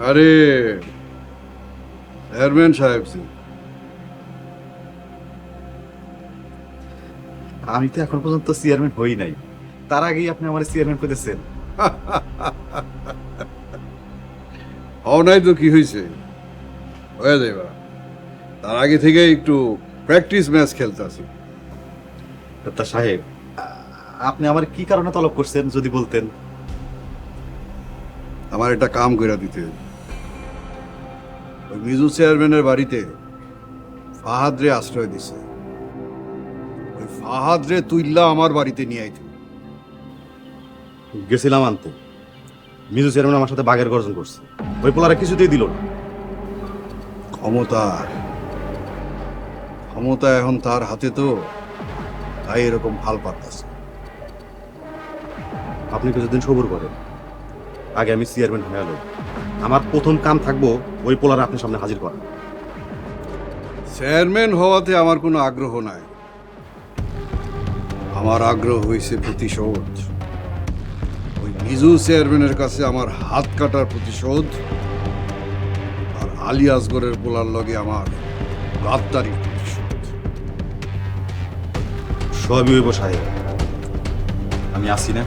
আরে চেয়ারম্যান সাহেব জি। আমি তো এখন পর্যন্ত চেয়ারম্যান হই নাই, তার আগেই আপনি আমার চেয়ারম্যান করেছেন। হও নাই তো কি হয়েছে, হয়ে যাইবা। তার আগে থেকে একটু প্র্যাকটিস ম্যাচ খেলতেছি। তা সাহেব, আপনি আমার কি কারণে তলব করছেন যদি বলতেন। আমার একটা কাম করে দিতে হইব। ওই মিজু চেয়ারম্যানের বাড়িতে ফাহাদ রে আশ্রয় দিছে। ওই ফাহাদ রে তুইল্লা আমার বাড়িতে নিয়ে আইতে হইব। গেছিলাম আনতে, মিজু চেয়ারম্যান আমার সাথে বাঘের গর্জন করছে, ওই পোলারা কিছুতেই দিল না। ক্ষমতা ক্ষমতা এখন তার হাতে, তো তাই এরকম ফাল পাতাছে। আপনি কিছুদিন সবুর করেন, আগে আমি চেয়ারম্যান হয়ে এলো, আমার প্রথম কাম থাকবো ওই পোলারা আপনার সামনে হাজির করা। চেয়ারম্যান হওয়াতে আমার কোনো আগ্রহ নাই। আমার আগ্রহ হয়েছে প্রতিশোধ। ওই মিজু চেয়ারম্যানের কাছে আমার হাত কাটার প্রতিশোধ, আর আলী আসগরের পোলার লগে আমার গাদ্দারির প্রতিশোধ। সবই হইব সাহেব, আমি আসি না।